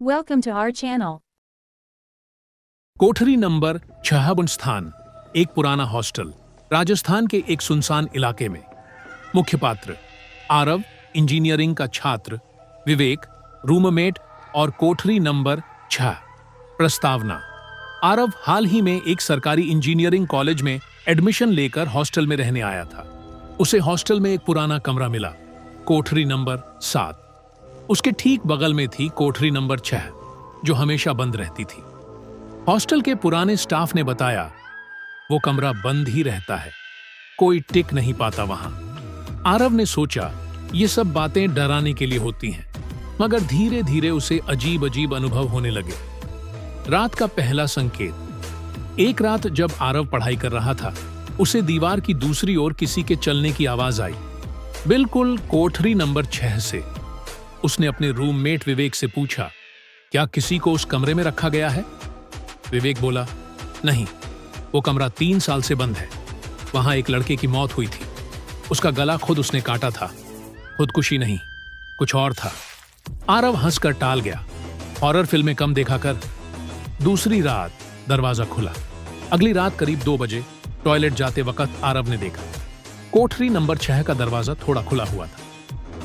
Welcome to our channel. कोठरी number 6 स्थान, एक पुराना हॉस्टल, राजस्थान के एक सुनसान इलाके में। मुख्य पात्र आरव, इंजीनियरिंग का छात्र, विवेक, रूममेट और कोठरी नंबर 6। प्रस्तावना: आरव हाल ही में एक सरकारी इंजीनियरिंग कॉलेज में एडमिशन लेकर हॉस्टल में रहने आया था। उसे हॉस्टल में एक पुराना कमरा मिला, कोठरी नंबर 7। उसके ठीक बगल में थी कोठरी नंबर 6, जो हमेशा बंद रहती थी। हॉस्टल के पुराने स्टाफ ने बताया, वो कमरा बंद ही रहता है, कोई टिक नहीं पाता वहां। आरव ने सोचा ये सब बातें डराने के लिए होती हैं, मगर धीरे धीरे उसे अजीब अजीब अनुभव होने लगे। रात का पहला संकेत: एक रात जब आरव पढ़ाई कर रहा था, उसे दीवार की दूसरी ओर किसी के चलने की आवाज आई, बिल्कुल कोठरी नंबर 6 से। उसने अपने रूममेट विवेक से पूछा, क्या किसी को उस कमरे में रखा गया है? विवेक बोला, नहीं, वो कमरा 3 साल से बंद है। वहां एक लड़के की मौत हुई थी, उसका गला खुद उसने काटा था। खुदकुशी नहीं, कुछ और था। आरव हंसकर टाल गया, हॉरर फिल्में कम देखा कर। दूसरी रात दरवाजा खुला। अगली रात करीब 2 बजे टॉयलेट जाते वक्त आरव ने देखा, कोठरी नंबर 6 का दरवाजा थोड़ा खुला हुआ था।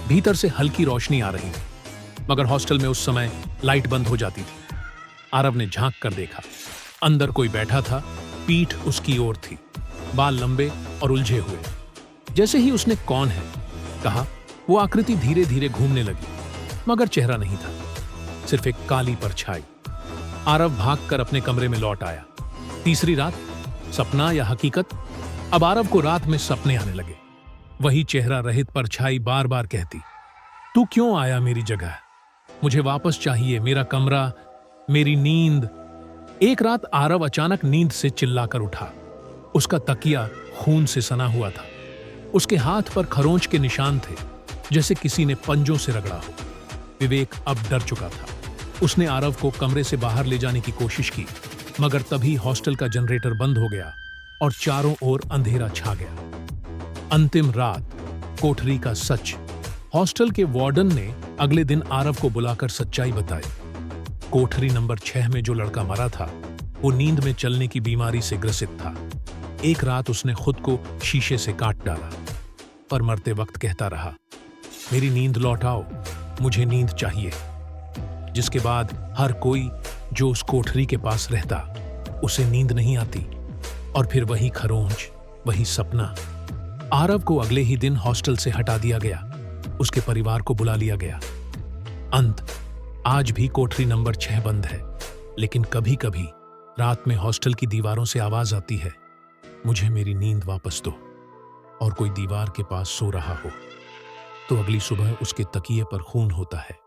भीतर से हल्की रोशनी आ रही थी, मगर हॉस्टल में उस समय लाइट बंद हो जाती थी। आरव ने झांक कर देखा, अंदर कोई बैठा था, पीठ उसकी ओर थी, बाल लंबे और उलझे हुए। जैसे ही उसने कौन है कहा, वो आकृति धीरे धीरे घूमने लगी, मगर चेहरा नहीं था, सिर्फ एक काली परछाई। आरव भागकर अपने कमरे में लौट आया। तीसरी रात, सपना या हकीकत? अब आरव को रात में सपने आने लगे। वही चेहरा रहित परछाई बार बार कहती, तू क्यों आया मेरी जगह? मुझे वापस चाहिए, मेरा कमरा, मेरी नींद। एक रात आरव अचानक नींद से चिल्लाकर उठा। उसका तकिया खून से सना हुआ था। उसके हाथ पर खरोंच के निशान थे, जैसे किसी ने पंजों से रगड़ा हो। विवेक अब डर चुका था। उसने आरव को कमरे से बाहर ले जाने की कोशिश की, मगर तभी हॉस्टल का जनरेटर बंद हो गया और चारों ओर अंधेरा छा गया। अंतिम रात, कोठरी का सच। हॉस्टल के वार्डन ने अगले दिन आरव को बुलाकर सच्चाई बताई। कोठरी नंबर 6 में जो लड़का मरा था, वो नींद में चलने की बीमारी से ग्रसित था। एक रात उसने खुद को शीशे से काट डाला, पर मरते वक्त कहता रहा, मेरी नींद लौटाओ, मुझे नींद चाहिए। जिसके बाद हर कोई जो उस कोठरी के पास रहता, उसे नींद नहीं आती। और फिर वही खरोंच, वही सपना। आरव को अगले ही दिन हॉस्टल से हटा दिया गया। उसके परिवार को बुला लिया गया। अंत: आज भी कोठरी नंबर 6 बंद है, लेकिन कभी कभी रात में हॉस्टल की दीवारों से आवाज आती है, मुझे मेरी नींद वापस दो। और कोई दीवार के पास सो रहा हो तो अगली सुबह उसके तकिए पर खून होता है।